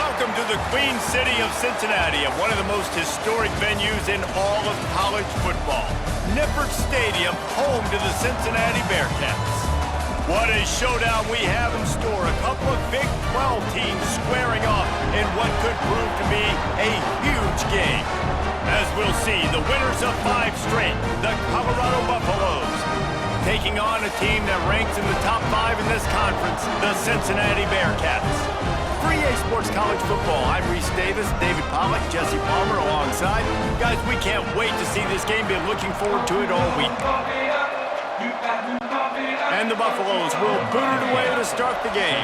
Welcome to the Queen City of Cincinnati, and one of the most historic venues in all of college football. Nippert Stadium, home to the Cincinnati Bearcats. What a showdown we have in store. A couple of Big 12 teams squaring off in what could prove to be a huge game. As we'll see, the winners of 5 straight, the Colorado Buffaloes, taking on a team that ranks in the top 5 in this conference, the Cincinnati Bearcats. For EA Sports College Football, I'm Reese Davis, David Pollack, Jesse Palmer alongside. Guys, we can't wait to see this game. Been looking forward to it all week. And the Buffaloes will boot it away to start the game.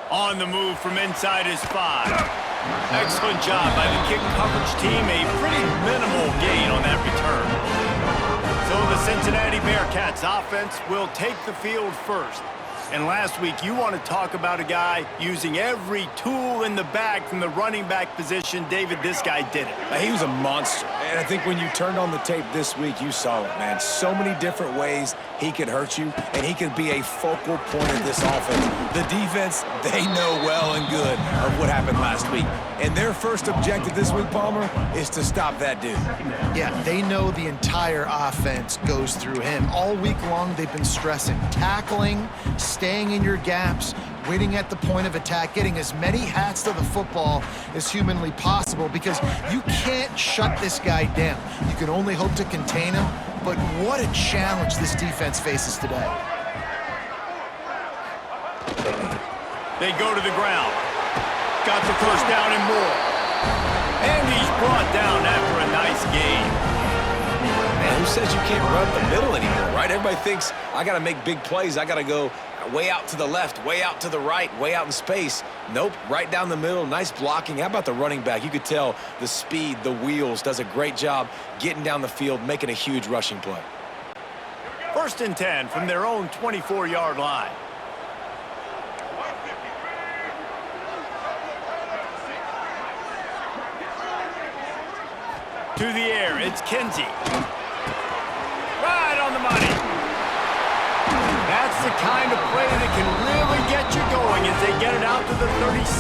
On the move from inside is 5. Excellent job by the kick coverage team. A pretty minimal gain on that return. So the Cincinnati Bearcats offense will take the field first. And last week, you want to talk about a guy using every tool in the bag from the running back position. David, this guy did it. He was a monster. And I think when you turned on the tape this week, you saw it, man. So many different ways he could hurt you, and he could be a focal point of this offense. The defense, they know well and good of what happened last week. And their first objective this week, Palmer, is to stop that dude. Yeah, they know the entire offense goes through him. All week long, they've been stressing tackling, staying in your gaps, winning at the point of attack, getting as many hats to the football as humanly possible, because you can't shut this guy down. You can only hope to contain him, but what a challenge this defense faces today. They go to the ground. Got the first down and more. And he's brought down after a nice gain. Man, who says you can't run the middle anymore, right? Everybody thinks, I got to make big plays. I got to go way out to the left, way out to the right, way out in space. Nope, right down the middle, nice blocking. How about the running back? You could tell the speed, the wheels, does a great job getting down the field, making a huge rushing play. 1st and 10 from their own 24-yard line. To the air, it's Kinsey. Right on the money. That's the kind of play that can really get you going as they get it out to the 36.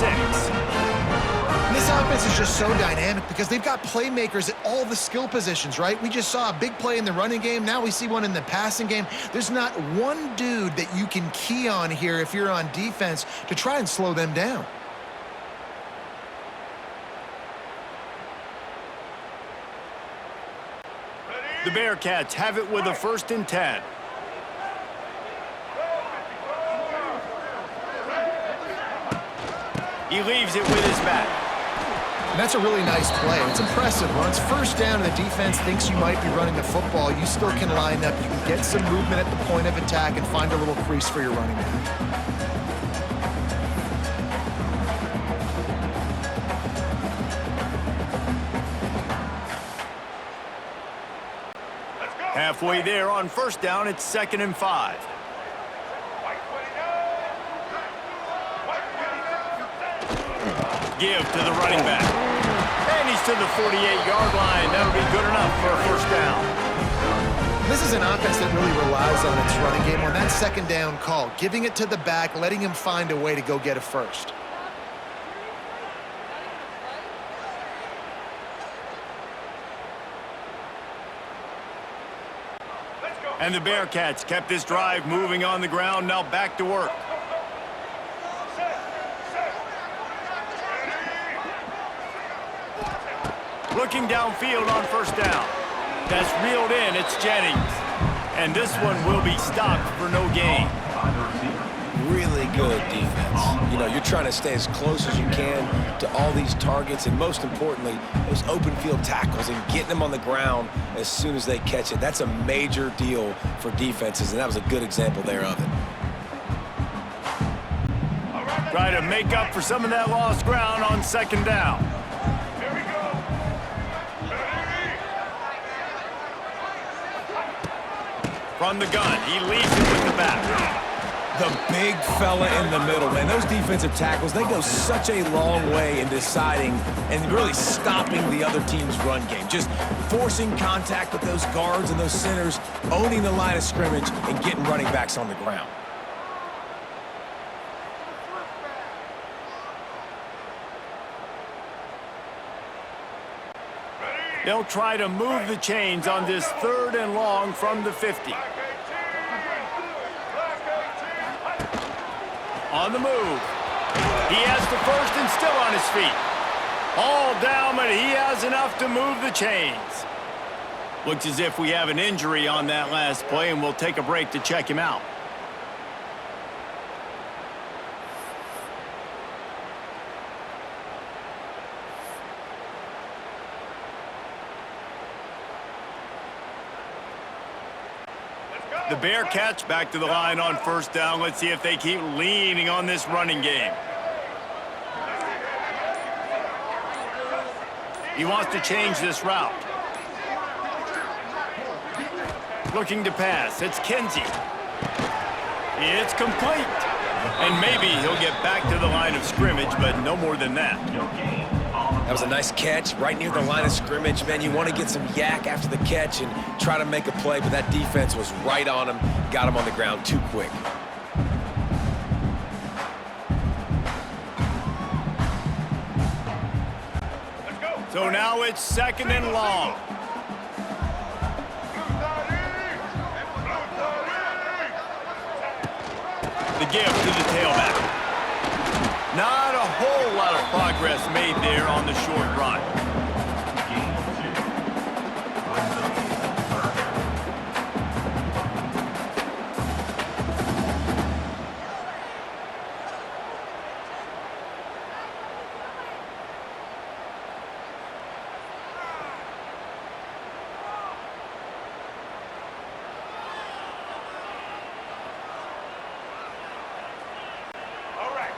This offense is just so dynamic because they've got playmakers at all the skill positions, right? We just saw a big play in the running game. Now we see one in the passing game. There's not one dude that you can key on here if you're on defense to try and slow them down. The Bearcats have it with a 1st and 10. He leaves it with his back. And that's a really nice play. It's impressive. When it's 1st down and the defense thinks you might be running the football, you still can line up. You can get some movement at the point of attack and find a little crease for your running back. Halfway there on 1st down, it's 2nd and 5. Give to the running back. And he's to the 48-yard line. That'll be good enough for a 1st down. This is an offense that really relies on its running game on that 2nd down call, giving it to the back, letting him find a way to go get a 1st. And the Bearcats kept this drive moving on the ground, now back to work. Looking downfield on 1st down. That's reeled in, it's Jennings. And this one will be stopped for no gain. Really good defense. You know, you're trying to stay as close as you can to all these targets, and most importantly, those open field tackles and getting them on the ground as soon as they catch it. That's a major deal for defenses, and that was a good example there of it. Try to make up for some of that lost ground on 2nd down. From the gun, he leaves it with the back. The big fella in the middle, man. Those defensive tackles, they go such a long way in deciding and really stopping the other team's run game. Just forcing contact with those guards and those centers, owning the line of scrimmage, and getting running backs on the ground. They'll try to move the chains on this 3rd and long from the 50. On the move. He has the first and still on his feet. All down, but he has enough to move the chains. Looks as if we have an injury on that last play, and we'll take a break to check him out. The Bearcats back to the line on 1st down. Let's see if they keep leaning on this running game. He wants to change this route. Looking to pass. It's Kinsey. It's complete. And maybe he'll get back to the line of scrimmage, but no more than that. That was a nice catch right near the line of scrimmage. Man, you want to get some yak after the catch and try to make a play, but that defense was right on him, got him on the ground too quick. So now it's 2nd and long. The give to the tailback. Not a whole lot of progress made there on the short run.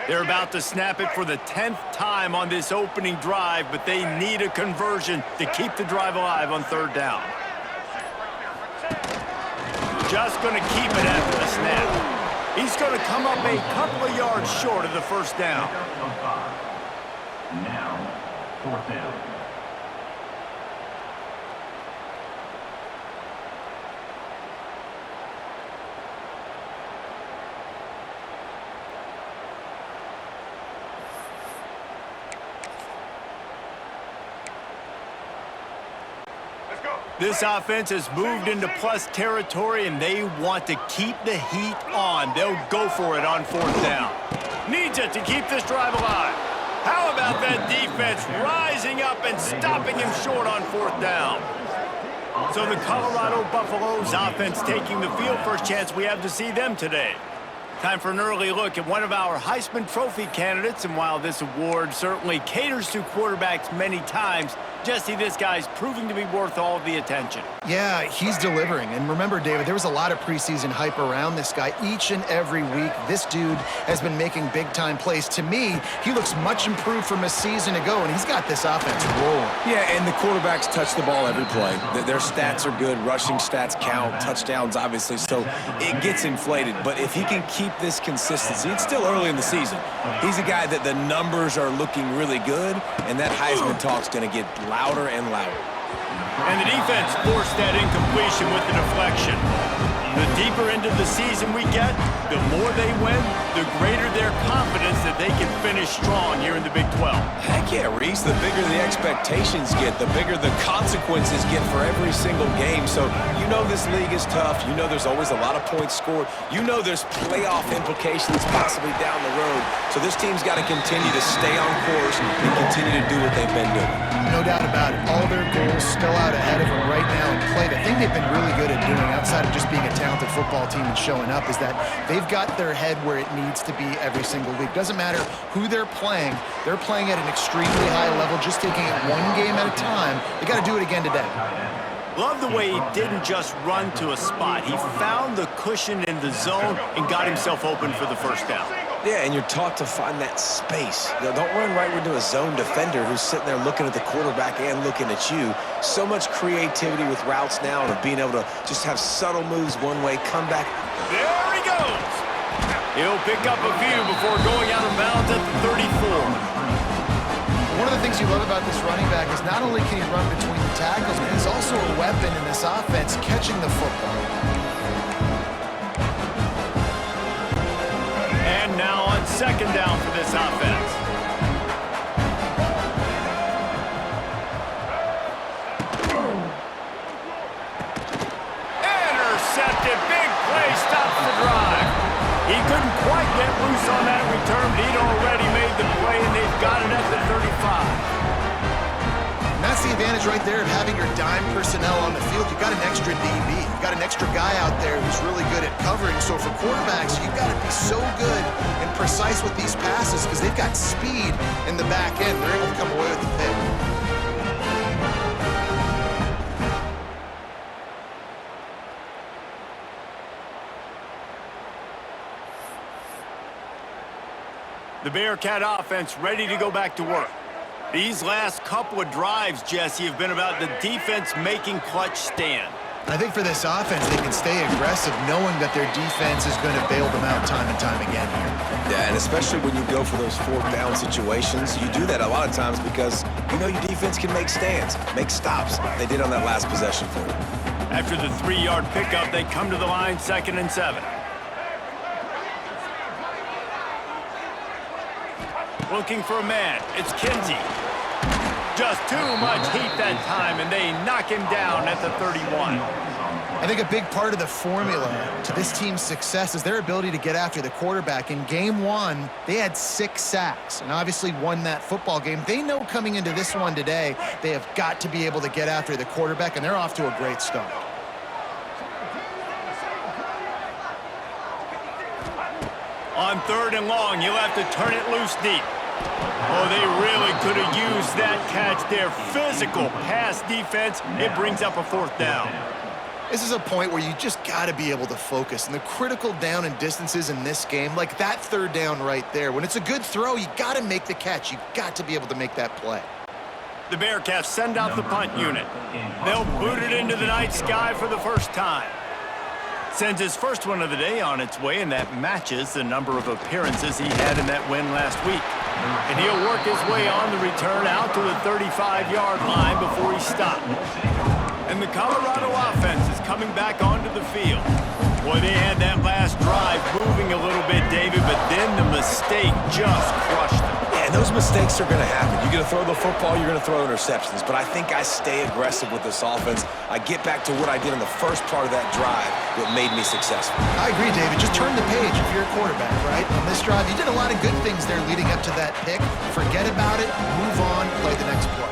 They're about to snap it for the 10th time on this opening drive, but they need a conversion to keep the drive alive on 3rd down. Just going to keep it after the snap. He's going to come up a couple of yards short of the 1st down. Now, 4th down. This offense has moved into plus territory, and they want to keep the heat on. They'll go for it on 4th down. Needs it to keep this drive alive. How about that defense rising up and stopping him short on 4th down? So the Colorado Buffaloes offense taking the field. First chance we have to see them today. Time for an early look at one of our Heisman Trophy candidates, and while this award certainly caters to quarterbacks many times, Jesse, this guy's proving to be worth all of the attention. Yeah, he's delivering. And remember, David, there was a lot of preseason hype around this guy. Each and every week, this dude has been making big-time plays. To me, he looks much improved from a season ago, and he's got this offense rolling. Yeah, and the quarterbacks touch the ball every play. Their stats are good. Rushing stats count. Touchdowns, obviously. So it gets inflated. But if he can keep this consistency, it's still early in the season. He's a guy that the numbers are looking really good, and that Heisman talk's going to get louder and louder. And the defense forced that incompletion with the deflection. The deeper into the season we get, the more they win, the greater their confidence that they can finish strong here in the Big 12. Heck yeah, Reese. The bigger the expectations get, the bigger the consequences get for every single game. So you know this league is tough. You know there's always a lot of points scored. You know there's playoff implications possibly down the road. So this team's got to continue to stay on course and continue to do what they've been doing. No doubt about it. All their goals still out ahead of them right now in play. The thing they've been really good at doing, outside of just being a talented football team and showing up, is that they've got their head where it needs to be every single week. Doesn't matter who they're playing at an extremely high level, just taking it one game at a time. They got to do it again today. Love the way he didn't just run to a spot. He found the cushion in the zone and got himself open for the 1st down. Yeah, and you're taught to find that space. You know, don't run right into a zone defender who's sitting there looking at the quarterback and looking at you. So much creativity with routes now and being able to just have subtle moves one way, come back. There he goes. He'll pick up a few before going out of bounds at the 34. One of the things you love about this running back is not only can he run between the tackles, but he's also a weapon in this offense, catching the football. And now on 2nd down for this offense. He couldn't quite get loose on that return, but he'd already made the play, and they've got it at the 35. And that's the advantage right there of having your dime personnel on the field. You've got an extra DB. You've got an extra guy out there who's really good at covering. So for quarterbacks, you've got to be so good and precise with these passes because they've got speed in the back end. They're able to come away with the pick. The Bearcat offense ready to go back to work. These last couple of drives, Jesse, have been about the defense making clutch stand. I think for this offense, they can stay aggressive knowing that their defense is going to bail them out time and time again here. Yeah, and especially when you go for those fourth down situations, you do that a lot of times because you know your defense can make stands, make stops. They did on that last possession for you. After the 3-yard pickup, they come to the line 2nd and 7. Looking for a man. It's Kinsey. Just too much heat that time, and they knock him down at the 31. I think a big part of the formula to this team's success is their ability to get after the quarterback. In game 1, they had 6 sacks and obviously won that football game. They know coming into this one today, they have got to be able to get after the quarterback, and they're off to a great start. On 3rd and long, you'll have to turn it loose deep. Oh, they really could have used that catch there. Physical pass defense. It brings up a 4th down. This is a point where you just got to be able to focus. And the critical down and distances in this game, like that 3rd down right there, when it's a good throw, you got to make the catch. You got to be able to make that play. The Bearcats send out the punt unit. They'll boot it into the night sky for the first time. Sends his first one of the day on its way, and that matches the number of appearances he had in that win last week. And he'll work his way on the return out to the 35-yard line before he stopped. And the Colorado offense is coming back onto the field. Boy, they had that last drive moving a little bit, David, but then the mistake just crushed them. Yeah, and those mistakes are going to happen. You're going to throw the football, you're going to throw interceptions. But I think I stay aggressive with this offense. I get back to what I did in the first part of that drive that made me successful. I agree, David. Just turn the page if you're a quarterback, right? On this drive, you did a lot of good things there leading up to that pick. Forget about it, move on, play the next play.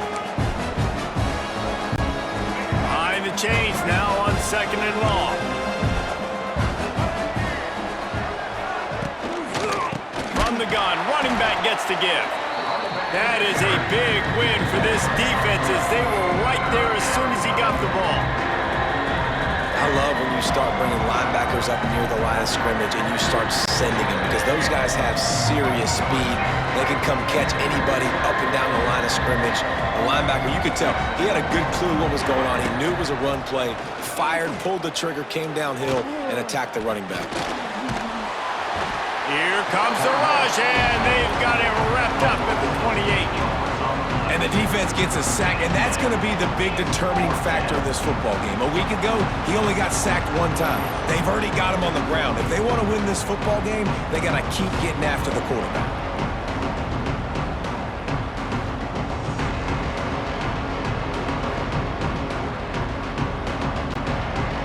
Behind the chains now on 2nd and long. From the gun, running back gets to give. That is a big win for this defense as they were right there as soon as he got the ball. I love when you start bringing linebackers up near the line of scrimmage and you start sending them because those guys have serious speed. They can come catch anybody up and down the line of scrimmage. The linebacker, you could tell, he had a good clue what was going on. He knew it was a run play, fired, pulled the trigger, came downhill, and attacked the running back. Here comes the rush, and they've got it wrapped up at the 28. And the defense gets a sack, and that's going to be the big determining factor in this football game. A week ago, he only got sacked 1 time. They've already got him on the ground. If they want to win this football game, they got to keep getting after the quarterback.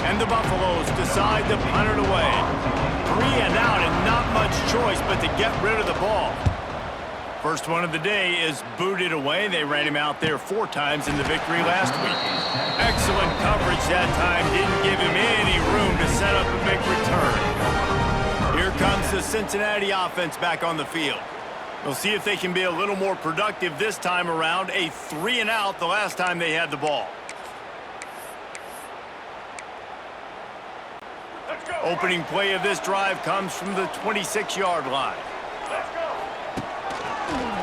And the Buffaloes decide to punt it away. 3 and out and not much choice but to get rid of the ball. First one of the day is booted away. They ran him out there 4 times in the victory last week. Excellent coverage that time. Didn't give him any room to set up a big return. Here comes the Cincinnati offense back on the field. We'll see if they can be a little more productive this time around. A 3 and out the last time they had the ball. Opening play of this drive comes from the 26-yard line.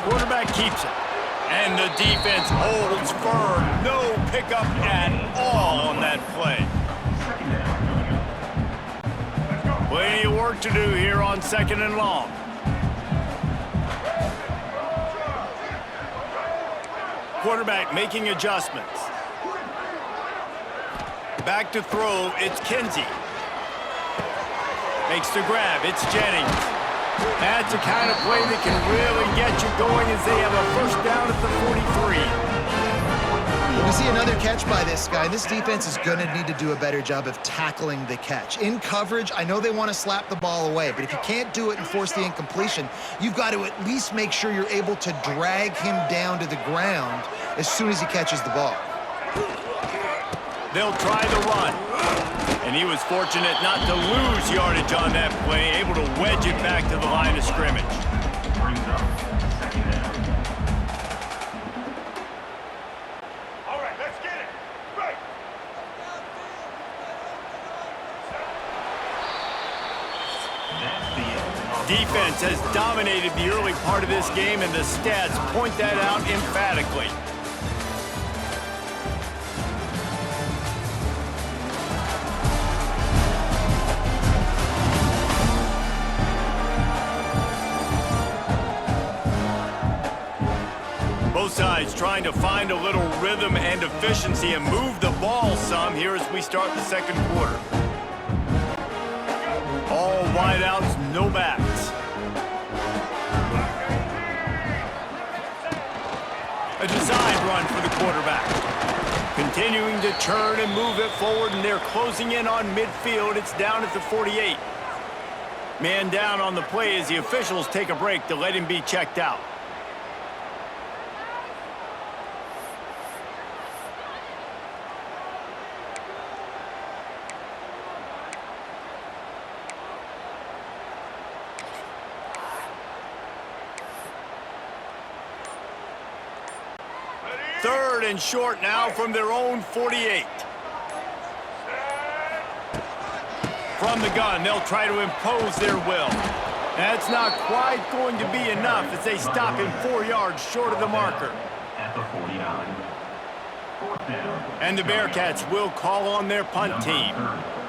Quarterback keeps it. And the defense holds firm. No pickup at all on that play. Plenty of work to do here on 2nd and long. Quarterback making adjustments. Back to throw, it's Kinsey. Makes the grab, it's Jennings. That's the kind of play that can really get you going as they have a first down at the 43. We see another catch by this guy. This defense is going to need to do a better job of tackling the catch. In coverage, I know they want to slap the ball away, but if you can't do it and force the incompletion, you've got to at least make sure you're able to drag him down to the ground as soon as he catches the ball. They'll try the run. And he was fortunate not to lose yardage on that play, able to wedge it back to the line of scrimmage. Defense has dominated the early part of this game, and the stats point that out emphatically. Both sides trying to find a little rhythm and efficiency and move the ball some here as we start the second quarter. All wideouts, no backs. A design run for the quarterback. Continuing to turn and move it forward, and they're closing in on midfield. It's down at the 48. Man down on the play as the officials take a break to let him be checked out. Third and short now from their own 48. From the gun, they'll try to impose their will. That's not quite going to be enough as they stop him 4 yards short of the marker. At the 49. And the Bearcats will call on their punt team.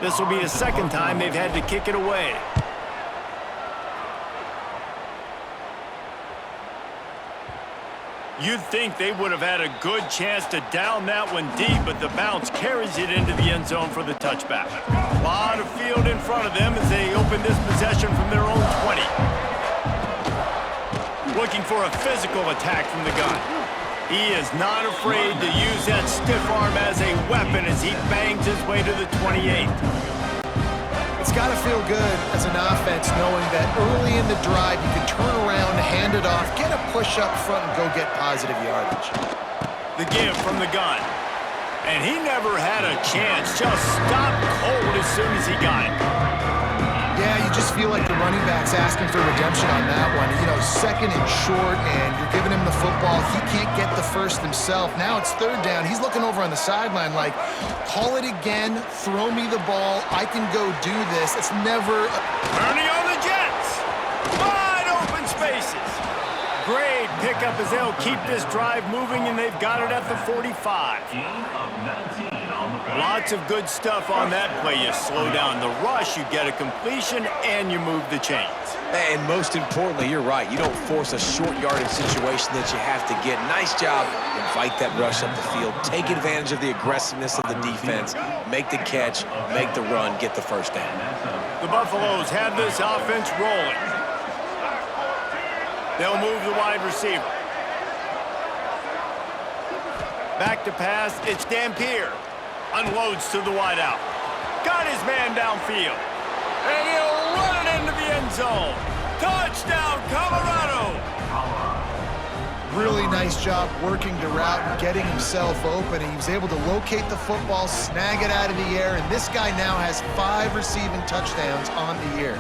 This will be the second time they've had to kick it away. You'd think they would have had a good chance to down that one deep, but the bounce carries it into the end zone for the touchback. A lot of field in front of them as they open this possession from their own 20. Looking for a physical attack from the gun. He is not afraid to use that stiff arm as a weapon as he bangs his way to the 28. It's got to feel good as an offense knowing that early in the drive you can turn around, hand it off, get a push up front, and go get positive yardage. The give from the gun. And he never had a chance. Just stopped cold as soon as he got it. Yeah, you just feel like the running back's asking for redemption on that one. You know, second and short, and you're giving him the football. He can't get the first himself. Now it's third down. He's looking over on the sideline like, call it again, throw me the ball, I can go do this. It's never... Turning on the Jets. Wide open spaces. Great pickup as they'll keep this drive moving, and they've got it at the 45. Lots of good stuff on that play. You slow down the rush, you get a completion, and you move the chains. And most importantly, you're right. You don't force a short yardage situation that you have to get. Nice job. Invite that rush up the field. Take advantage of the aggressiveness of the defense. Make the catch, make the run, get the first down. The Buffaloes have this offense rolling. They'll move the wide receiver. Back to pass, it's Dampier. Unloads to the wideout. Got his man downfield. And he'll run it into the end zone. Touchdown, Colorado! Really nice job working the route and getting himself open. He was able to locate the football, snag it out of the air, and this guy now has 5 receiving touchdowns on the year.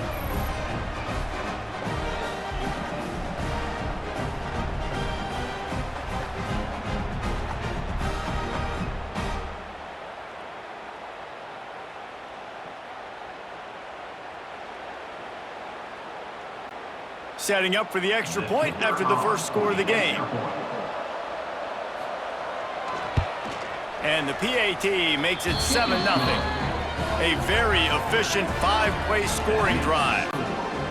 Setting up for the extra point after the first score of the game. And the PAT makes it 7-0. A very efficient 5-play scoring drive.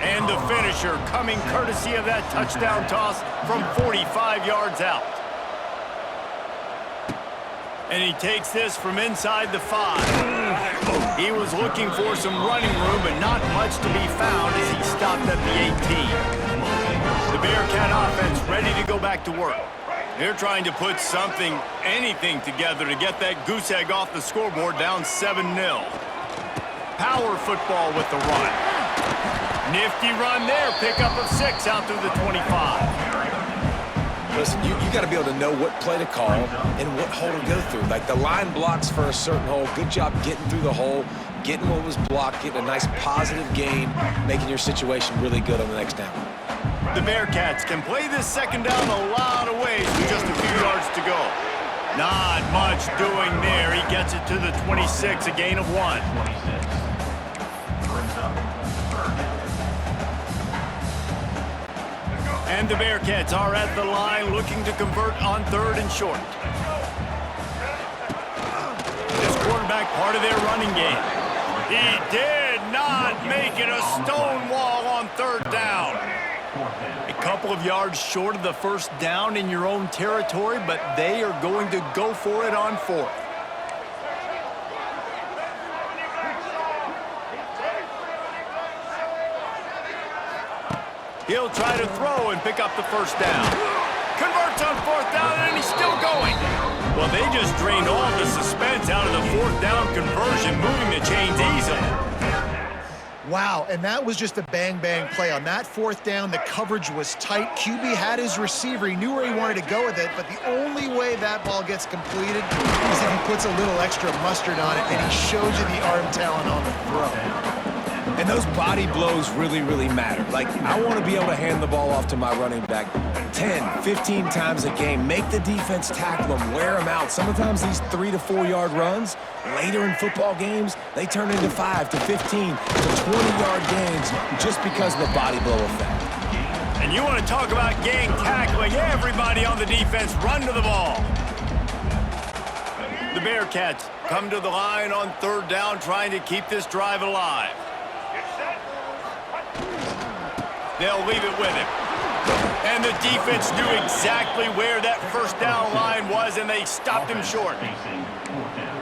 And the finisher coming courtesy of that touchdown toss from 45 yards out. And he takes this from inside the 5. He was looking for some running room, but not much to be found as he stopped at the 18. The Bearcat offense ready to go back to work. They're trying to put anything together to get that goose egg off the scoreboard, down 7-0. Power football with the run. Nifty run there, pickup of 6 out through the 25. Listen, you got to be able to know what play to call and what hole to go through. Like the line blocks for a certain hole. Good job getting through the hole, getting what was blocked, getting a nice positive gain, making your situation really good on the next down. The Bearcats can play this second down a lot of ways with just a few yards to go. Not much doing there. He gets it to the 26, a gain of 1. And the Bearcats are at the line looking to convert on 3rd and short. This quarterback part of their running game. He did not make it a stone wall on 3rd down. A couple of yards short of the first down in your own territory, but they are going to go for it on 4th. He'll try to throw and pick up the first down. Converts on 4th down, and he's still going. Well, they just drained all the suspense out of the 4th down conversion, moving the chains easily. Wow, and that was just a bang-bang play. On that 4th down, the coverage was tight. QB had his receiver. He knew where he wanted to go with it, but the only way that ball gets completed is if he puts a little extra mustard on it, and he shows you the arm talent on the throw. And those body blows really, really matter. Like, I want to be able to hand the ball off to my running back 10, 15 times a game. Make the defense tackle them, wear them out. Sometimes these 3 to 4 yard runs, later in football games, they turn into 5 to 15 to 20-yard gains just because of the body blow effect. And you want to talk about gang tackling. Everybody on the defense run to the ball. The Bearcats come to the line on 3rd down, trying to keep this drive alive. They'll leave it with him. And the defense knew exactly where that first down line was, and they stopped him short.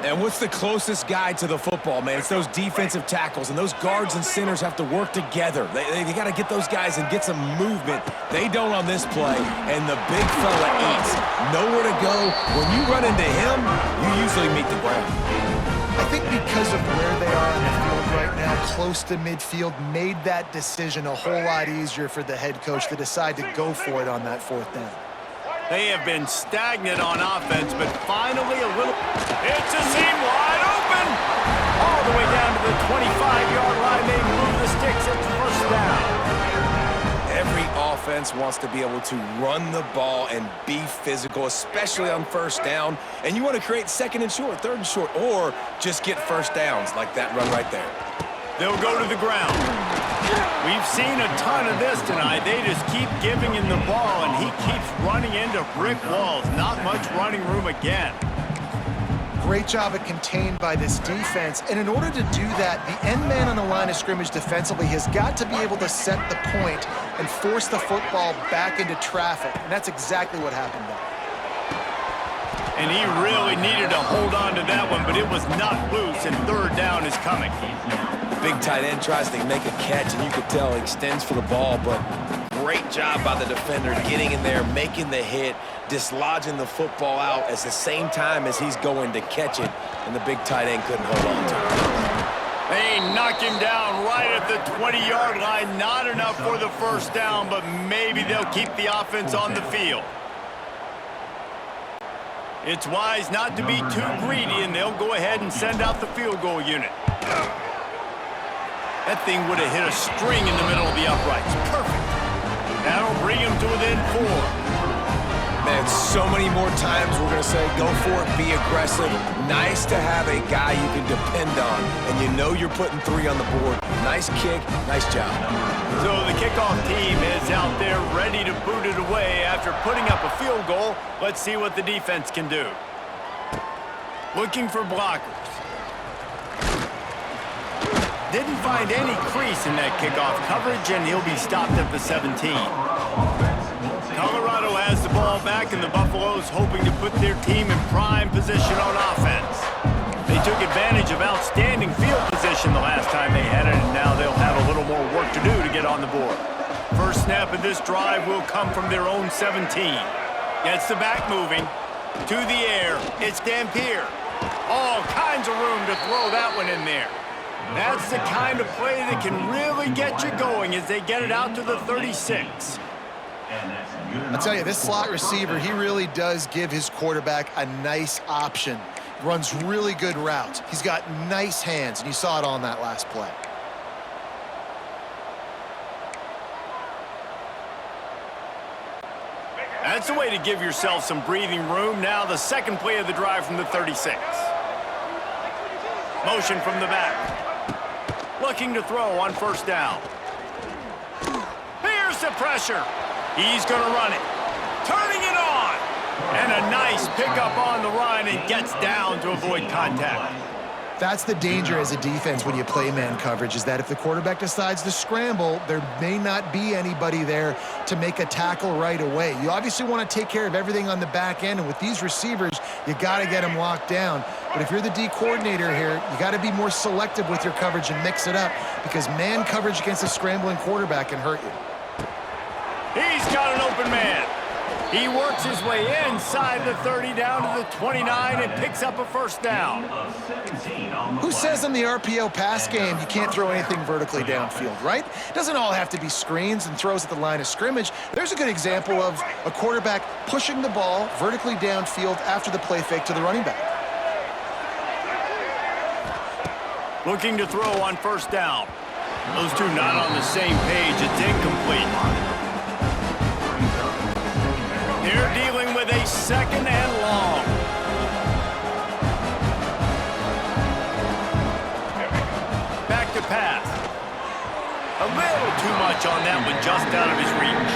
And what's the closest guy to the football, man? It's those defensive tackles, and those guards and centers have to work together. They got to get those guys and get some movement. They don't on this play, and the big fella eats. Nowhere to go. When you run into him, you usually meet the ground. I think because of where they are on the field right now, close to midfield, made that decision a whole lot easier for the head coach to decide to go for it on that 4th down. They have been stagnant on offense, but finally a little... It's a seam wide open! All the way down to the 25-yard line. They move the sticks at first down. Every offense wants to be able to run the ball and be physical, especially on 1st down. And you want to create 2nd and short, 3rd and short, or just get first downs like that run right there. They'll go to the ground. We've seen a ton of this tonight. They just keep giving him the ball, and he keeps running into brick walls. Not much running room again. Great job at contained by this defense. And in order to do that, the end man on the line of scrimmage defensively has got to be able to set the point and force the football back into traffic. And that's exactly what happened there. And he really needed to hold on to that one, but it was not loose, and 3rd down is coming. Big tight end tries to make a catch, and you could tell he extends for the ball, but great job by the defender getting in there, making the hit, dislodging the football out at the same time as he's going to catch it, and the big tight end couldn't hold on to it. They knock him down right at the 20-yard line. Not enough for the first down, but maybe they'll keep the offense on the field. It's wise not to be too greedy, and they'll go ahead and send out the field goal unit. That thing would have hit a string in the middle of the uprights. Perfect. That'll bring him to within 4. Man, so many more times we're going to say, go for it, be aggressive. Nice to have a guy you can depend on, and you know you're putting 3 on the board. Nice kick, nice job. So the kickoff team is out there ready to boot it away after putting up a field goal. Let's see what the defense can do. Looking for blockers. Didn't find any crease in that kickoff coverage, and he'll be stopped at the 17. Colorado has the ball back, and the Buffaloes hoping to put their team in prime position on offense. They took advantage of outstanding field position the last time they had it, and now they'll have a little more work to do to get on the board. First snap of this drive will come from their own 17. Gets the back moving. To the air. It's Dampier. All kinds of room to throw that one in there. That's the kind of play that can really get you going as they get it out to the 36. I'll tell you, this slot receiver, he really does give his quarterback a nice option. Runs really good routes. He's got nice hands, and you saw it on that last play. That's the way to give yourself some breathing room. Now the second play of the drive from the 36. Motion from the back. Looking to throw on first down. Here's the pressure. He's going to run it. Turning it on. And a nice pickup on the run and gets down to avoid contact. That's the danger as a defense when you play man coverage, is that if the quarterback decides to scramble, there may not be anybody there to make a tackle right away. You obviously want to take care of everything on the back end, and with these receivers, you got to get them locked down. But if you're the D coordinator here, you got to be more selective with your coverage and mix it up, because man coverage against a scrambling quarterback can hurt you. He's got an open man. He works his way inside the 30 down to the 29 and picks up a first down. Who says in the RPO pass game you can't throw anything vertically downfield, right? Doesn't all have to be screens and throws at the line of scrimmage. There's a good example of a quarterback pushing the ball vertically downfield after the play fake to the running back. Looking to throw on first down. Those two not on the same page. It's incomplete. They're dealing with a second and long. Back to pass. A little too much on that one, just out of his reach.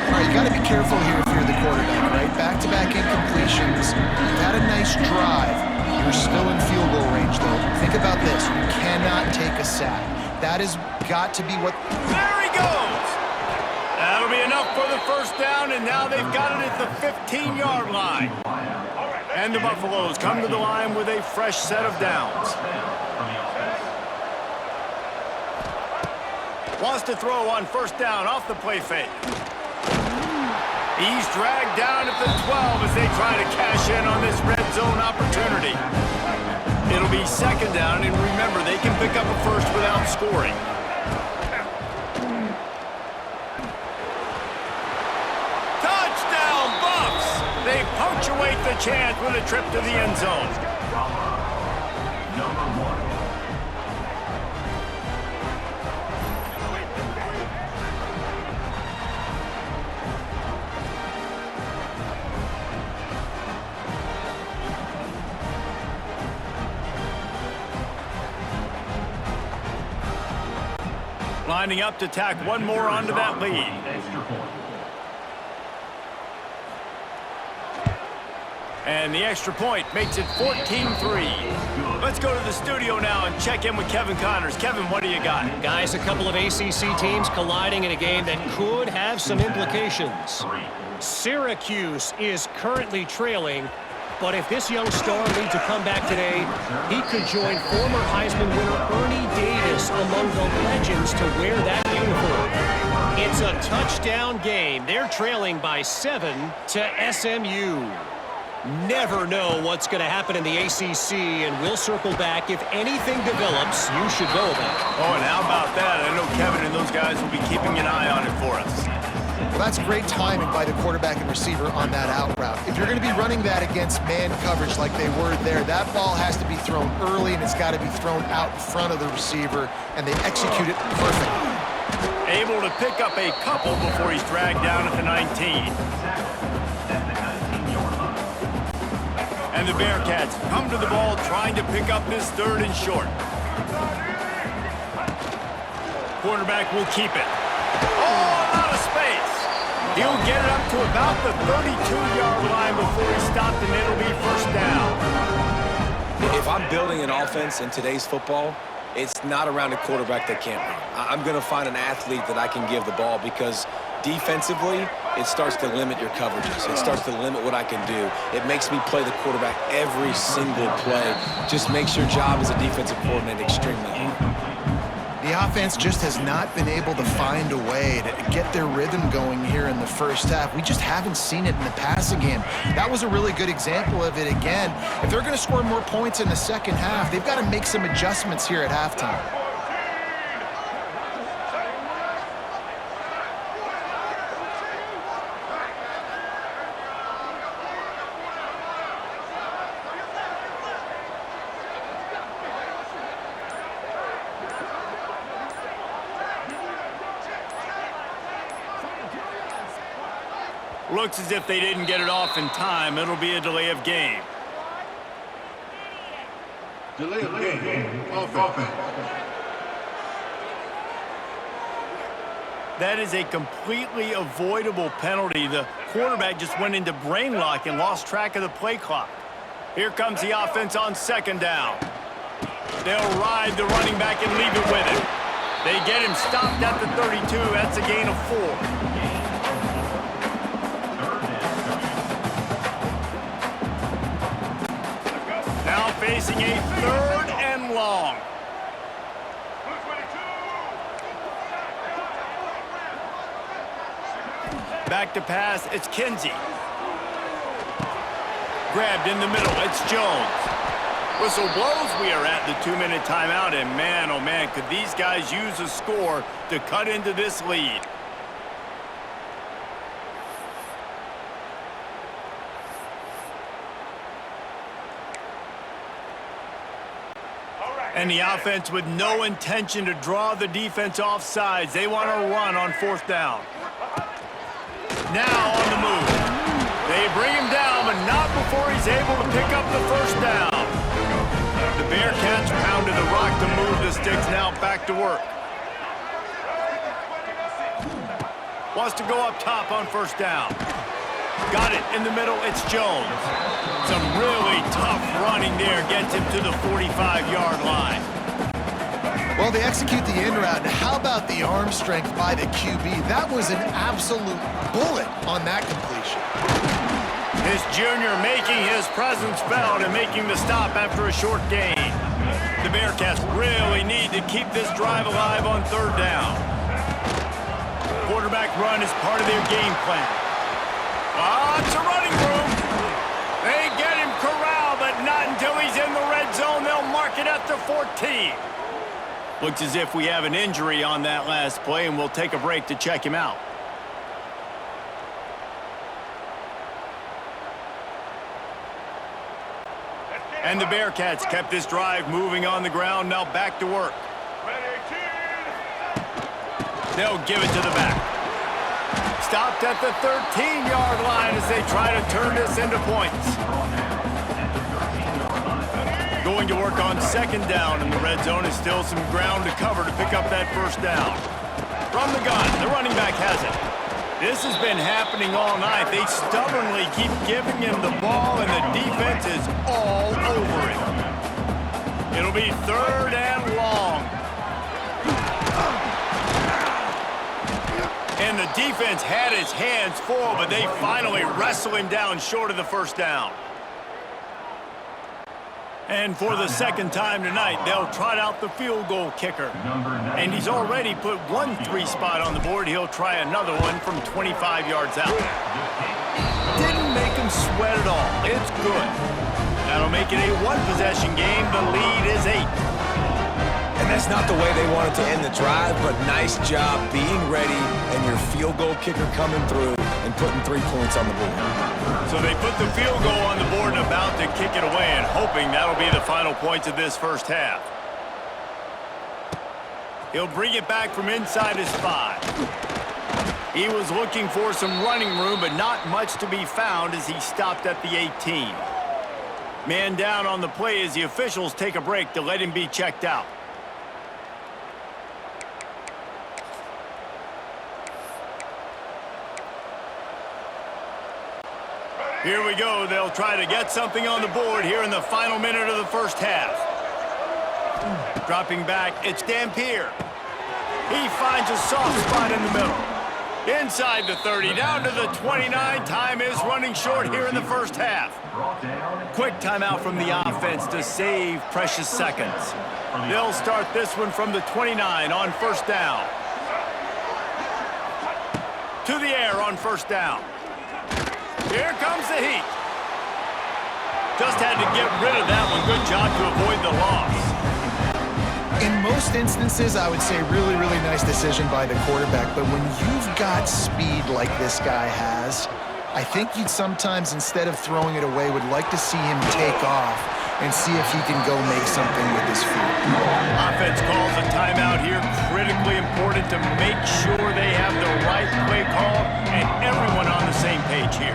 All right, you got to be careful here if you're the quarterback, right? Back-to-back incompletions. You've had a nice drive. You're still in field goal range, though. Think about this. You cannot take a sack. That has got to be what... There he goes! That'll be enough for the first down, and now they've got it at the 15-yard line. And the Buffaloes come to the line with a fresh set of downs. Wants to throw on first down off the play fake. He's dragged down at the 12 as they try to cash in on this red zone opportunity. It'll be second down, and remember, they can pick up a first without scoring. Touchdown, Buffs! They punctuate the chance with a trip to the end zone. Lining up to tack one more onto that lead. And the extra point makes it 14-3. Let's go to the studio now and check in with Kevin Connors. Kevin, what do you got? Guys, a couple of ACC teams colliding in a game that could have some implications. Syracuse is currently trailing, but if this young star leads a comeback today, he could join former Heisman winner Ernie Davis among the legends to wear that uniform. It's a touchdown game. They're trailing by 7 to SMU. Never know what's going to happen in the ACC, and we'll circle back. If anything develops, you should know about it. Oh, and how about that? I know Kevin and those guys will be keeping an eye on it for us. Well, that's great timing by the quarterback and receiver on that out route. If you're going to be running that against man coverage like they were there, that ball has to be thrown early, and it's got to be thrown out in front of the receiver, and they execute it perfectly. Able to pick up a couple before he's dragged down at the 19. And the Bearcats come to the ball trying to pick up this third and short. Quarterback will keep it. Oh, out of space. He'll get it up to about the 32-yard line before he's stopped, and it'll be first down. If I'm building an offense in today's football, it's not around a quarterback that can't run. I'm going to find an athlete that I can give the ball, because defensively, it starts to limit your coverages. It starts to limit what I can do. It makes me play the quarterback every single play. Just makes your job as a defensive coordinator extremely hard. You offense just has not been able to find a way to get their rhythm going here in the first half. We just haven't seen it in the passing game. That was a really good example of it again. If they're going to score more points in the second half, they've got to make some adjustments here at halftime. Looks as if they didn't get it off in time. It'll be a delay of game. Delay of game. Offense. That is a completely avoidable penalty. The quarterback just went into brain lock and lost track of the play clock. Here comes the offense on second down. They'll ride the running back and leave it with him. They get him stopped at the 32. That's a gain of 4. Now facing a 3rd and long. Back to pass, it's Kinsey. Grabbed in the middle, it's Jones. Whistle blows, we are at the 2-minute timeout, and man, oh man, could these guys use a score to cut into this lead. And the offense with no intention to draw the defense off sides. They want to run on 4th down. Now on the move. They bring him down, but not before he's able to pick up the 1st down. The Bearcats pounded the rock to move the sticks. Now back to work. Wants to go up top on 1st down. Got it in the middle, it's Jones. Some really tough running there gets him to the 45-yard line. Well, they execute the in route. Now, how about the arm strength by the QB? That was an absolute bullet on that completion. This junior making his presence felt and making the stop after a short gain. The Bearcats really need to keep this drive alive on 3rd down. Quarterback run is part of their game plan. It's a running room. They get him corralled, but not until he's in the red zone. They'll mark it at the 14. Looks as if we have an injury on that last play, and we'll take a break to check him out. And the Bearcats kept this drive moving on the ground. Now back to work. They'll give it to the back. Stopped at the 13-yard line as they try to turn this into points. Going to work on 2nd down, and the red zone is still some ground to cover to pick up that 1st down. From the gun, the running back has it. This has been happening all night. They stubbornly keep giving him the ball, and the defense is all over it. It'll be 3rd and long. And the defense had its hands full, but they finally wrestle him down short of the 1st down. And for the 2nd time tonight, they'll trot out the field goal kicker. And he's already put 1 3 spot on the board. He'll try another one from 25 yards out. Didn't make him sweat at all. It's good. That'll make it a 1-possession game. The lead is 8. And that's not the way they wanted to end the drive, but nice job being ready and your field goal kicker coming through and putting 3 points on the board. So they put the field goal on the board and about to kick it away, and hoping that'll be the final points of this 1st half. He'll bring it back from inside his 5. He was looking for some running room, but not much to be found as he stopped at the 18. Man down on the play as the officials take a break to let him be checked out. Here we go. They'll try to get something on the board here in the final minute of the 1st half. Dropping back, it's Dampier. He finds a soft spot in the middle. Inside the 30, down to the 29. Time is running short here in the 1st half. Quick timeout from the offense to save precious seconds. They'll start this one from the 29 on first down. To the air on first down. Here comes the heat. Just had to get rid of that one. Good job to avoid the loss. In most instances, I would say really, really nice decision by the quarterback. But when you've got speed like this guy has, I think you'd sometimes, instead of throwing it away, would like to see him take off and see if he can go make something with his feet. Offense calls a timeout here. Critically important to make sure they have the right play call and everyone on the same page here.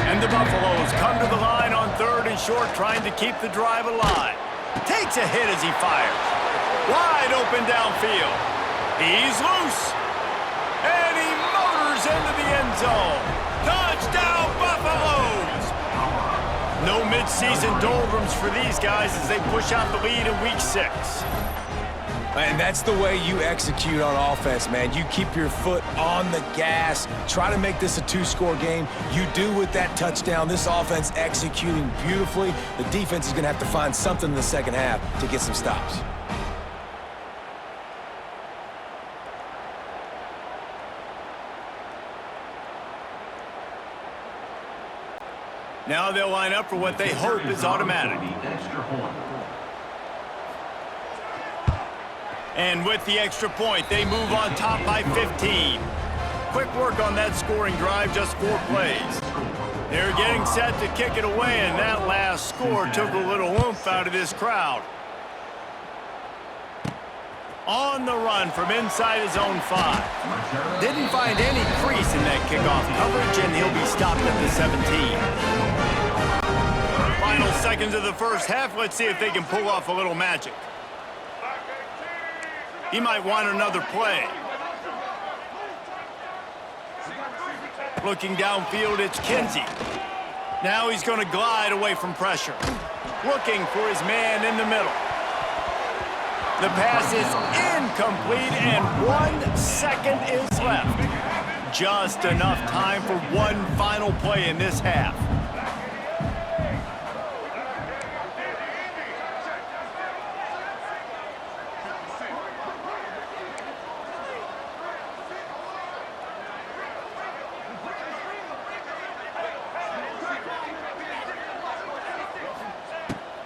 And the Buffaloes come to the line on third and short, trying to keep the drive alive. Takes a hit as he fires. Wide open downfield. He's loose. And he motors into the end zone. Touchdown, Buffaloes! No midseason doldrums for these guys as they push out the lead in Week 6. And that's the way you execute on offense, man. You keep your foot on the gas. Try to make this a two-score game. You do with that touchdown. This offense executing beautifully. The defense is going to have to find something in the second half to get some stops. Now they'll line up for what they hope is automatic. And with the extra point, they move on top by 15. Quick work on that scoring drive, just 4 plays. They're getting set to kick it away, and that last score took a little oomph out of this crowd. On the run from inside his own 5. Didn't find any crease in that kickoff coverage, and he'll be stopped at the 17. Final seconds of the first half. Let's see if they can pull off a little magic. He might want another play. Looking downfield, it's Kinsey. Now he's going to glide away from pressure. Looking for his man in the middle. The pass is incomplete, and 1 second is left. Just enough time for one final play in this half.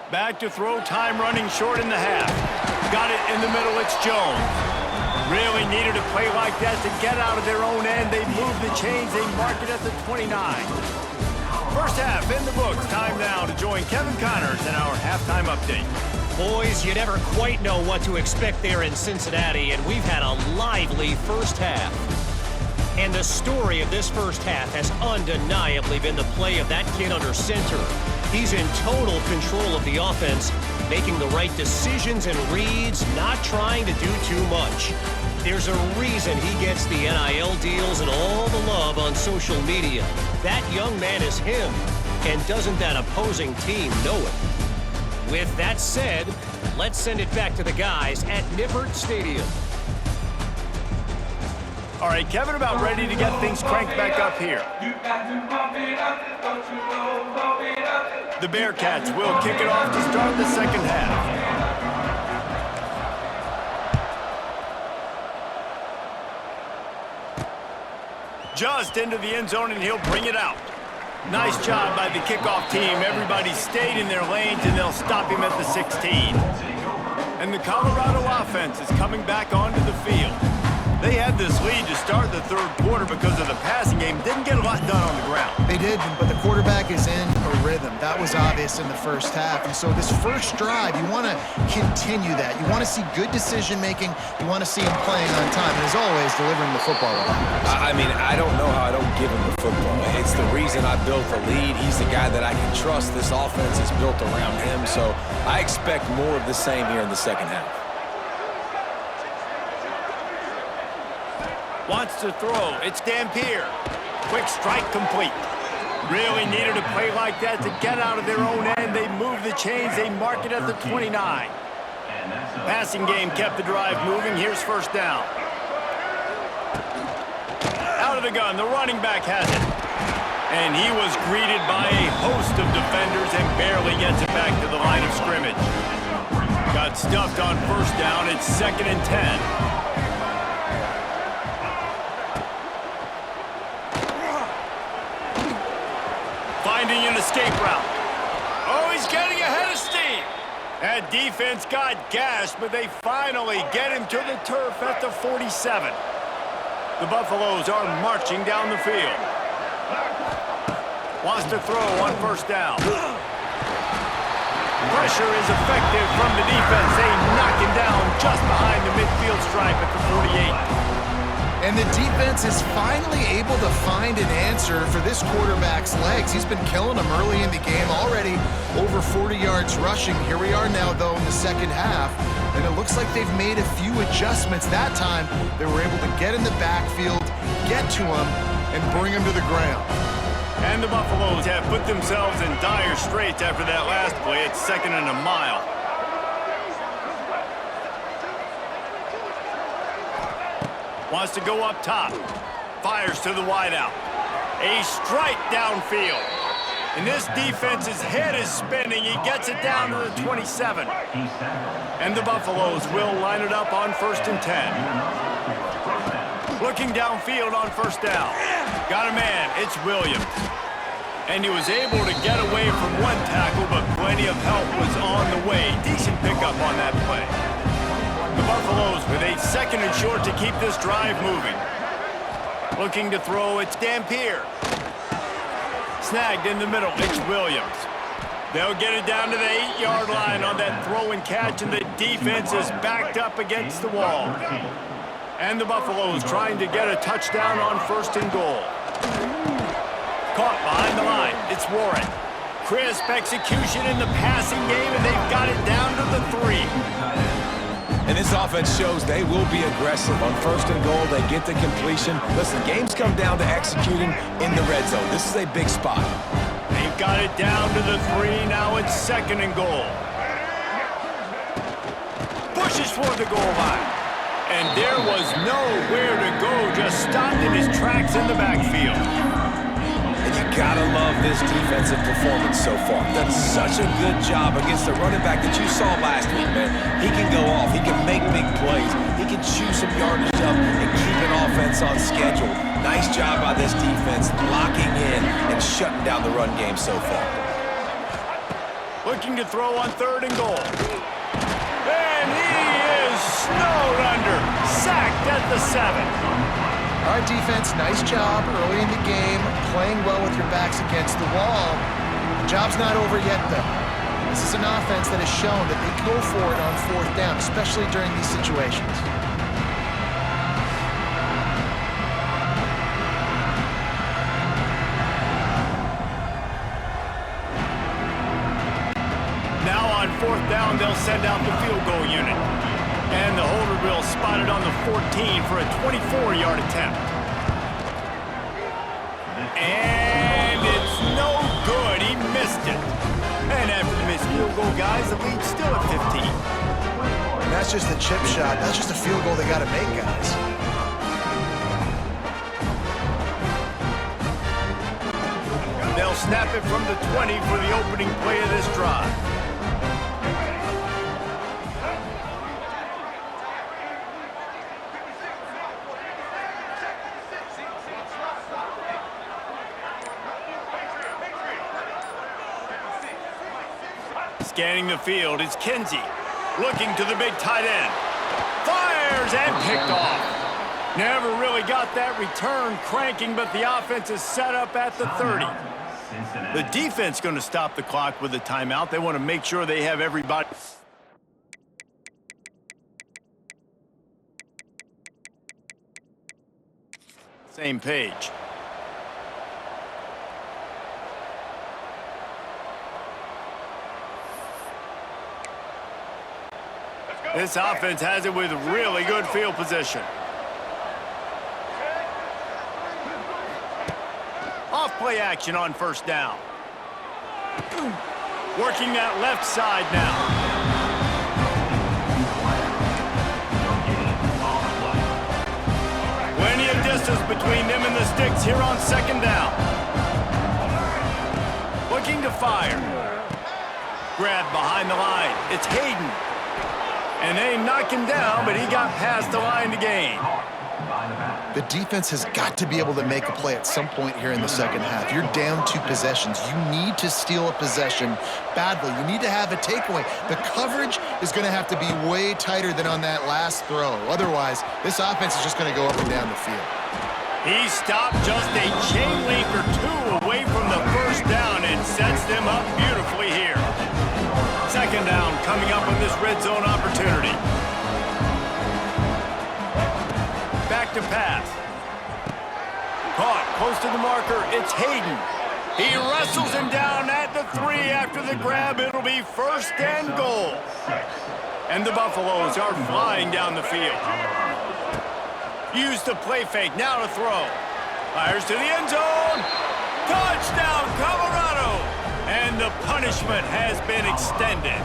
Back to throw, time running short in the half. Got it in the middle, it's Jones. Really needed a play like that to get out of their own end. They move the chains, they mark it at the 29. First half in the books. Time now to join Kevin Connors in our halftime update. Boys, you never quite know what to expect there in Cincinnati, and we've had a lively first half. And the story of this first half has undeniably been the play of that kid under center. He's in total control of the offense, making the right decisions and reads, not trying to do too much. There's a reason he gets the NIL deals and all the love on social media. That young man is him, and doesn't that opposing team know it? With that said, let's send it back to the guys at Nippert Stadium. All right, Kevin, about ready to get things cranked back up here. The Bearcats will kick it off to start the second half. Just into the end zone, and he'll bring it out. Nice job by the kickoff team. Everybody stayed in their lanes, and they'll stop him at the 16. And the Colorado offense is coming back onto the field. They had this lead to start the third quarter because of the passing game. Didn't get a lot done on the ground. They did, but the quarterback is in a rhythm. That was obvious in the first half. And so this first drive, you want to continue that. You want to see good decision-making. You want to see him playing on time. And as always, delivering the football. I mean, I don't know how I don't give him the football. It's the reason I built the lead. He's the guy that I can trust. This offense is built around him. So I expect more of the same here in the second half. Wants to throw. It's Dampier. Quick strike complete. Really needed a play like that to get out of their own end. They move the chains. They mark it at the 29. Passing game kept the drive moving. Here's first down. Out of the gun. The running back has it. And he was greeted by a host of defenders and barely gets it back to the line of scrimmage. Got stuffed on first down. It's 2nd and 10. Finding an escape route. Oh, he's getting ahead of steam. That defense got gashed, but they finally get him to the turf at the 47. The Buffaloes are marching down the field. Wants to throw on first down. Pressure is effective from the defense. They knock him down just behind the midfield stripe at the 48. And the defense is finally able to find an answer for this quarterback's legs. He's been killing them early in the game, already over 40 yards rushing. Here we are now, though, in the second half, and it looks like they've made a few adjustments. That time, they were able to get in the backfield, get to him, and bring him to the ground. And the Buffaloes have put themselves in dire straits after that last play. It's 2nd and a mile. Wants to go up top. Fires to the wideout. A strike downfield. And this defense's head is spinning. He gets it down to the 27. And the Buffaloes will line it up on 1st and 10. Looking downfield on first down. Got a man. It's Williams. And he was able to get away from one tackle, but plenty of help was on the way. Decent pickup on that play. The Buffaloes with a 2nd and short to keep this drive moving. Looking to throw, it's Dampier. Snagged in the middle, it's Williams. They'll get it down to the 8-yard line on that throw and catch, and the defense is backed up against the wall. And the Buffaloes trying to get a touchdown on 1st and goal. Caught behind the line, it's Warren. Crisp execution in the passing game, and they've got it down to the 3. And this offense shows they will be aggressive. On 1st and goal, they get the completion. Listen, games come down to executing in the red zone. This is a big spot. They've got it down to the 3. Now it's 2nd and goal. Pushes for the goal line. And there was nowhere to go. Just stopped in his tracks in the backfield. And you gotta love this defensive performance so far. Done such a good job against the running back that you saw last week, man. He can go off. He can make big plays. He can chew some yardage up and keep an offense on schedule. Nice job by this defense, locking in and shutting down the run game so far. Looking to throw on 3rd and goal. And he is snowed under. Sacked at the 7. All right, defense, nice job early in the game, playing well with your backs against the wall. The job's not over yet, though. This is an offense that has shown that they go for it on 4th down, especially during these situations. Now on 4th down, they'll send out the field goal unit. And the holder will spot it on the 14 for a 24-yard attempt. And it's no good. He missed it. And after the missed field goal, guys, the lead's still at 15. And that's just a chip shot. That's just a field goal they got to make, guys. They'll snap it from the 20 for the opening play of this drive. Scanning the field, it's Kinsey. Looking to the big tight end. Fires and picked off. Never really got that return cranking, but the offense is set up at the 30. The defense going to stop the clock with a timeout. They want to make sure they have everybody. Same page. This offense has it with really good field position. Off play action on 1st down. Working that left side now. Plenty of distance between them and the sticks here on 2nd down. Looking to fire. Grab behind the line. It's Hayden. And they knock him down, but he got past the line to gain. The defense has got to be able to make a play at some point here in the second half. You're down 2 possessions. You need to steal a possession badly. You need to have a takeaway. The coverage is going to have to be way tighter than on that last throw. Otherwise, this offense is just going to go up and down the field. He stopped just a chain link or 2 away from the first down and sets them up beautifully here. Second down coming up on this red zone opportunity. Back to pass. Caught close to the marker. It's Hayden. He wrestles him down at the 3 after the grab. It'll be first and goal. And the Buffaloes are flying down the field. Used the play fake. Now to throw. Fires to the end zone. Touchdown, Colorado. And the punishment has been extended.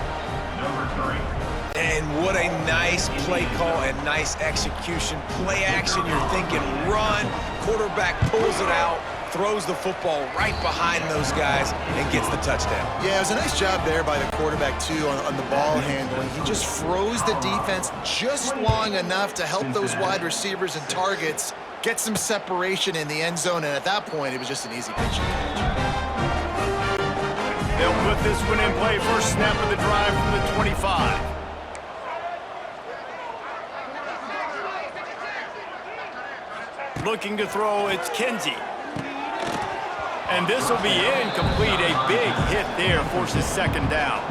And what a nice play call and nice execution. Play action, you're thinking run. Quarterback pulls it out, throws the football right behind those guys, and gets the touchdown. Yeah, it was a nice job there by the quarterback, too, on the ball handling. He just froze the defense just long enough to help those wide receivers and targets get some separation in the end zone, and at that point, it was just an easy pitch. They'll put this one in play. First snap of the drive from the 25. Looking to throw, it's Kinsey. And this will be incomplete. A big hit there forces second down.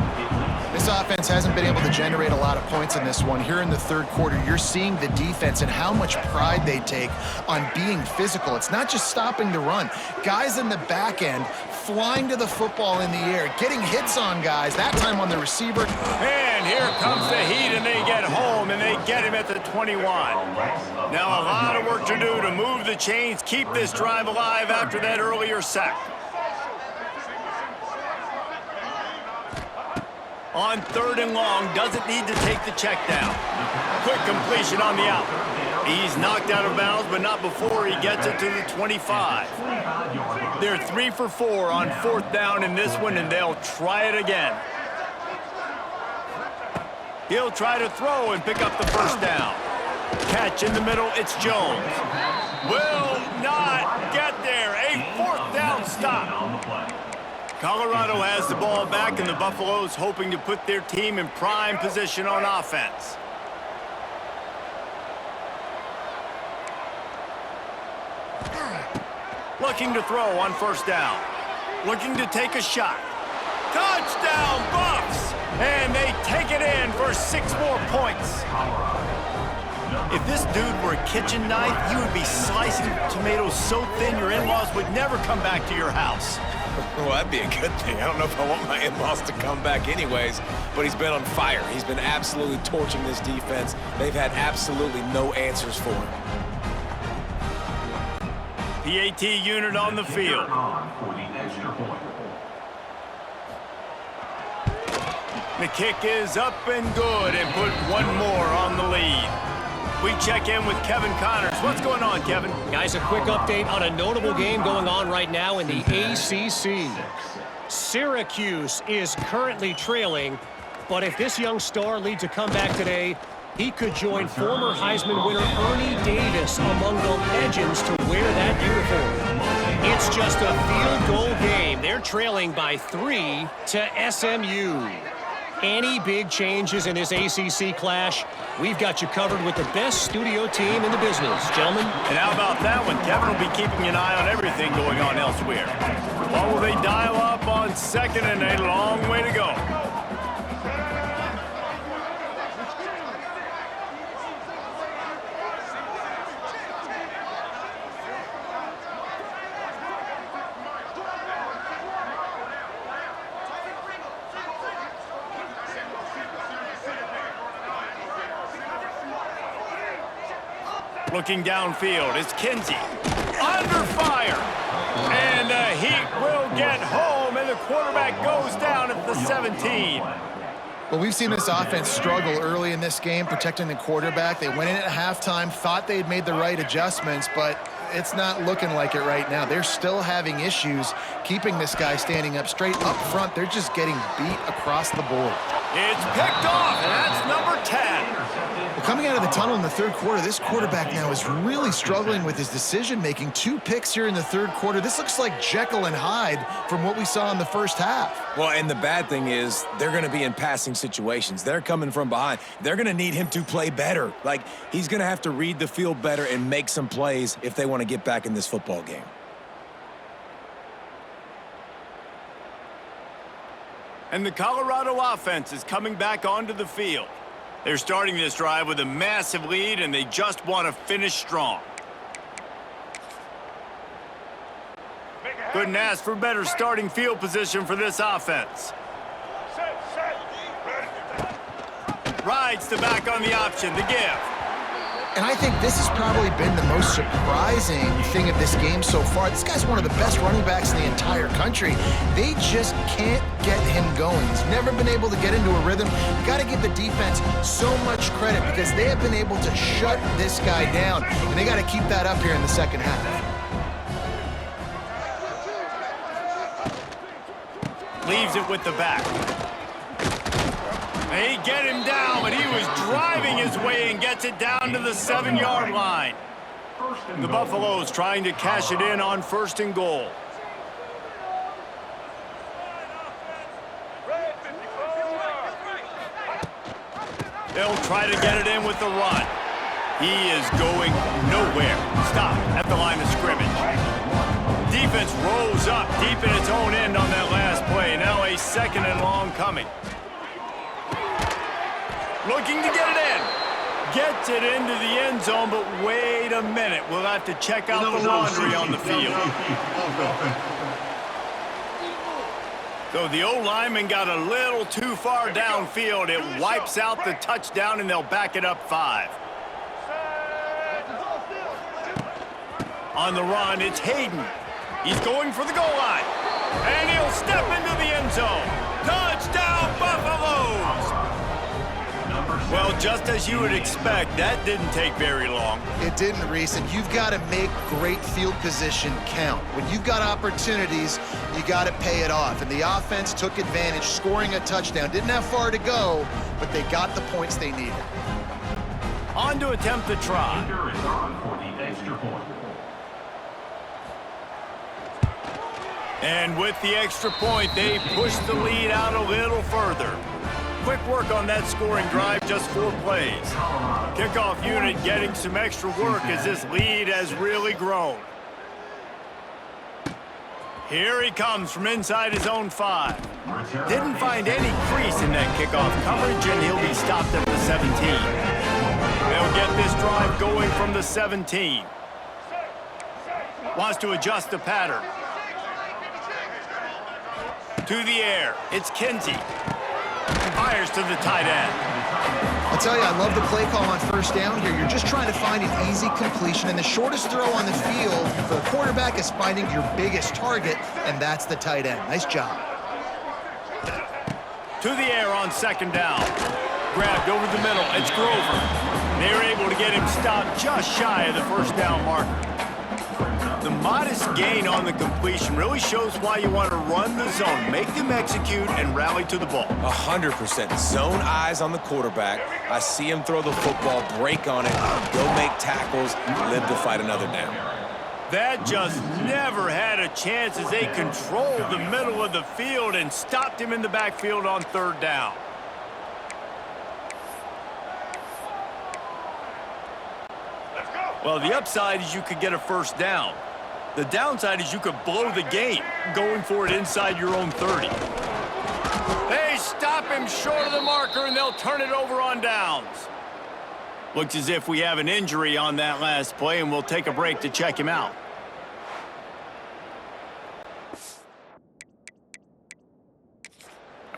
This offense hasn't been able to generate a lot of points in this one. Here in the third quarter, you're seeing the defense and how much pride they take on being physical. It's not just stopping the run. Guys in the back end flying to the football in the air, getting hits on guys, that time on the receiver. And here comes the heat, and they get home, and they get him at the 21. Now a lot of work to do to move the chains, keep this drive alive after that earlier sack. On third and long, doesn't need to take the check down. Quick completion on the out. He's knocked out of bounds, but not before he gets it to the 25. They're 3 for 4 on fourth down in this one, and they'll try it again. He'll try to throw and pick up the first down. Catch in the middle, it's Jones. Will not get there. A fourth down stop. Colorado has the ball back, and the Buffaloes hoping to put their team in prime position on offense. Looking to throw on first down. Looking to take a shot. Touchdown, Buffs! And they take it in for 6 more points. If this dude were a kitchen knife, you would be slicing tomatoes so thin your in-laws would never come back to your house. Well, that'd be a good thing. I don't know if I want my in-laws to come back anyways, but he's been on fire. He's been absolutely torching this defense. They've had absolutely no answers for him. PAT unit on the field. The kick is up and good and put 1 more on the lead. We check in with Kevin Connors. What's going on, Kevin? Guys, a quick update on a notable game going on right now in the ACC. Syracuse is currently trailing, but if this young star leads a comeback today, he could join former Heisman winner Ernie Davis among the legends to wear that uniform. It's just a field goal game. They're trailing by 3 to SMU. Any big changes in this ACC clash, we've got you covered with the best studio team in the business, gentlemen. And how about that one? Kevin will be keeping an eye on everything going on elsewhere. What will they dial up on second, and a long way to go? Looking downfield, it's Kinsey. Under fire. And the Heat will get home, and the quarterback goes down at the 17. Well, we've seen this offense struggle early in this game, protecting the quarterback. They went in at halftime, thought they had made the right adjustments, but it's not looking like it right now. They're still having issues keeping this guy standing up straight up front. They're just getting beat across the board. It's picked off, and that's number 10. coming out of the tunnel in the third quarter, this quarterback now is really struggling with his decision-making. 2 picks here in the third quarter. This looks like Jekyll and Hyde from what we saw in the first half. Well, and the bad thing is they're going to be in passing situations. They're coming from behind. They're going to need him to play better. Like, he's going to have to read the field better and make some plays if they want to get back in this football game. And the Colorado offense is coming back onto the field. They're starting this drive with a massive lead, and they just want to finish strong. Couldn't ask for better starting field position for this offense. Rides the back on the option, the give. And I think this has probably been the most surprising thing of this game so far. This guy's one of the best running backs in the entire country. They just can't get him going. He's never been able to get into a rhythm. You got to give the defense so much credit because they have been able to shut this guy down. And they got to keep that up here in the second half. Leaves it with the back. They get him down, but he was driving his way and gets it down to the 7-yard line. The Buffaloes trying to cash it in on 1st and goal. They'll try to get it in with the run. He is going nowhere. Stop at the line of scrimmage. Defense rolls up deep in its own end on that last play. Now a 2nd and long coming. Looking to get it in. Gets it into the end zone, but wait a minute. We'll have to check out the laundry on the field. So the O-lineman got a little too far downfield. It wipes out the touchdown, and they'll back it up 5. On the run, it's Hayden. He's going for the goal line. And he'll step into the end zone. Touchdown, Buffaloes! Well, just as you would expect, that didn't take very long. It didn't, Reese, and you've got to make great field position count. When you've got opportunities, you got to pay it off. And the offense took advantage, scoring a touchdown. Didn't have far to go, but they got the points they needed. On to attempt the try. Is on for the extra point. And with the extra point, they push the lead out a little further. Quick work on that scoring drive, just 4 plays. Kickoff unit getting some extra work as this lead has really grown. Here he comes from inside his own 5. Didn't find any crease in that kickoff coverage, and he'll be stopped at the 17. They'll get this drive going from the 17. Wants to adjust the pattern. To the air, it's Kinsey. Fires to the tight end. I'll tell you, I love the play call on 1st down here. You're just trying to find an easy completion, and the shortest throw on the field for the quarterback is finding your biggest target, and that's the tight end. Nice job. To the air on 2nd down. Grabbed over the middle. It's Grover. They're able to get him stopped just shy of the 1st down marker. The modest gain on the completion really shows why you want to run the zone, make them execute, and rally to the ball. 100%. Zone eyes on the quarterback. I see him throw the football, break on it, go make tackles, live to fight another down. That just never had a chance as they controlled the middle of the field and stopped him in the backfield on 3rd down. Well, the upside is you could get a 1st down. The downside is you could blow the game going for it inside your own 30. They stop him short of the marker, and they'll turn it over on downs. Looks as if we have an injury on that last play, and we'll take a break to check him out.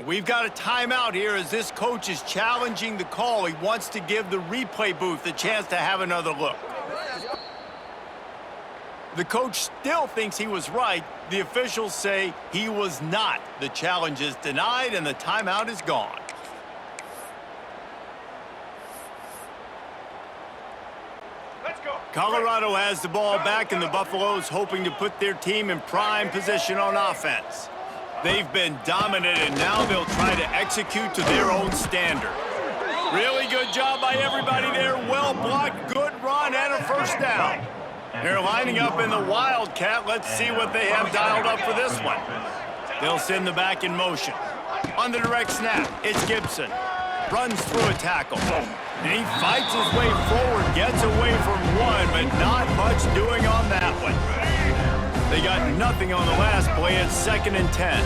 We've got a timeout here as this coach is challenging the call. He wants to give the replay booth a chance to have another look. The coach still thinks he was right. The officials say he was not. The challenge is denied, and the timeout is gone. Let's go. Colorado has the ball back, and the Buffaloes hoping to put their team in prime position on offense. They've been dominant, and now they'll try to execute to their own standard. Really good job by everybody there. Well blocked, good run, and a first down. They're lining up in the Wildcat. Let's see what they have dialed up for this one. They'll send the back in motion. On the direct snap, it's Gibson. Runs through a tackle. And he fights his way forward, gets away from one, but not much doing on that one. They got nothing on the last play. It's 2nd and 10.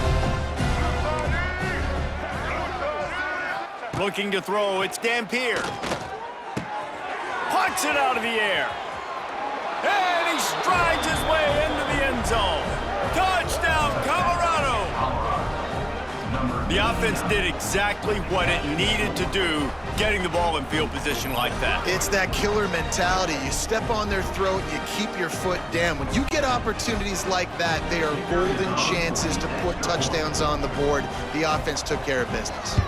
Looking to throw, it's Dampier. Pucks it out of the air. And he strides his way into the end zone. Touchdown, Colorado! The offense did exactly what it needed to do, getting the ball in field position like that. It's that killer mentality. You step on their throat, you keep your foot down. When you get opportunities like that, they are golden chances to put touchdowns on the board. The offense took care of business.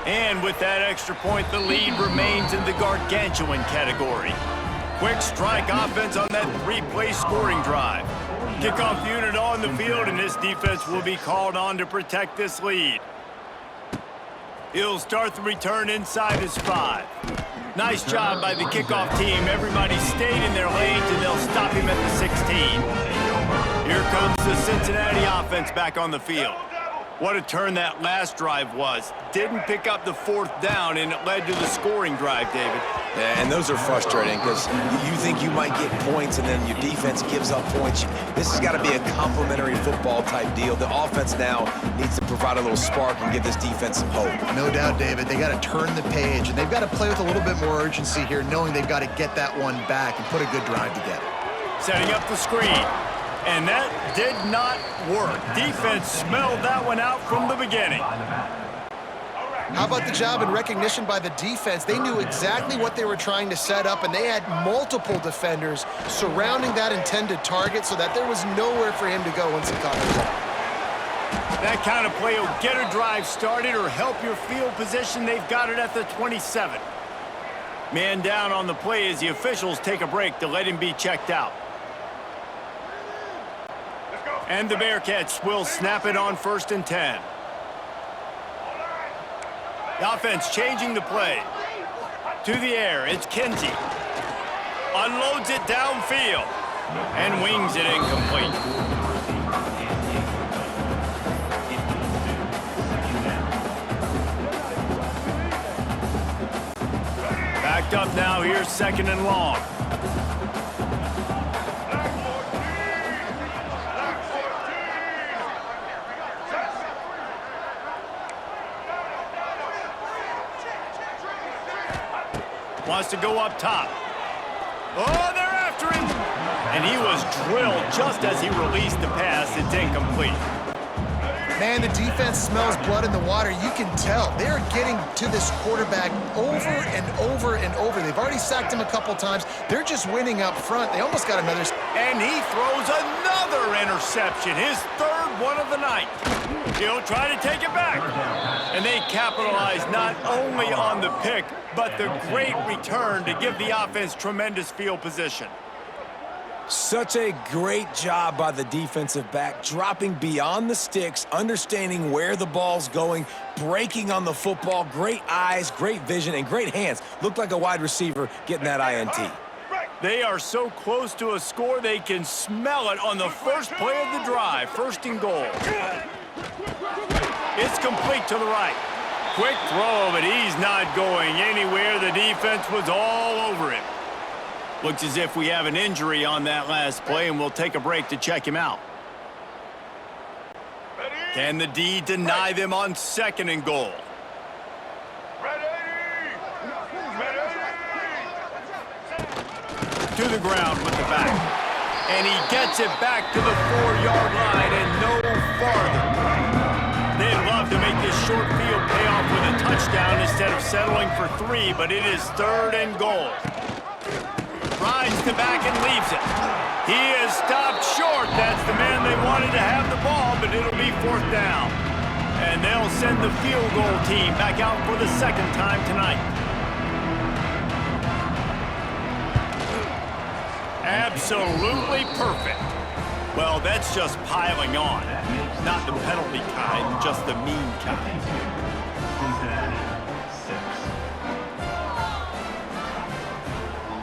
And with that extra point, the lead remains in the gargantuan category. Quick strike offense on that 3-play scoring drive. Kickoff unit on the field, and this defense will be called on to protect this lead. He'll start the return inside his 5. Nice job by the kickoff team. Everybody stayed in their lanes, and they'll stop him at the 16. Here comes the Cincinnati offense back on the field. What a turn that last drive was. Didn't pick up the 4th down, and it led to the scoring drive, David. Yeah, and those are frustrating because you think you might get points and then your defense gives up points. This has got to be a complementary football type deal. The offense now needs to provide a little spark and give this defense some hope. No doubt, David. They got to turn the page, and they've got to play with a little bit more urgency here, knowing they've got to get that one back and put a good drive together. Setting up the screen. And that did not work. Defense smelled that one out from the beginning. How about the job and recognition by the defense? They knew exactly what they were trying to set up, and they had multiple defenders surrounding that intended target so that there was nowhere for him to go once he caught the ball. That kind of play will get a drive started or help your field position. They've got it at the 27. Man down on the play as the officials take a break to let him be checked out. And the Bearcats will snap it on 1st and 10. The offense changing the play. To the air, it's Kinsey. Unloads it downfield. And wings it incomplete. Backed up now, here's 2nd and long. Wants to go up top. Oh, they're after him. And he was drilled just as he released the pass. It's incomplete. Man, the defense smells blood in the water. You can tell. They're getting to this quarterback over and over and over. They've already sacked him a couple times. They're just winning up front. They almost got another. And he throws another interception, his 3rd one of the night. He'll try to take it back. And they capitalize not only on the pick, but the great return to give the offense tremendous field position. Such a great job by the defensive back, dropping beyond the sticks, understanding where the ball's going, breaking on the football. Great eyes, great vision, and great hands. Looked like a wide receiver getting that INT. They are so close to a score, they can smell it on the first play of the drive. 1st and goal. It's complete to the right. Quick throw, but he's not going anywhere. The defense was all over him. Looks as if we have an injury on that last play, and we'll take a break to check him out. Can the D deny them on 2nd and goal? To the ground with the back. And he gets it back to the 4-yard line and no farther. They'd love to make this short field pay off with a touchdown instead of settling for 3, but it is 3rd and goal. Rides the back and leaves it. He is stopped short. That's the man they wanted to have the ball, but it'll be 4th down. And they'll send the field goal team back out for the 2nd time tonight. Absolutely perfect. Well, that's just piling on. Not the penalty kind, just the mean kind.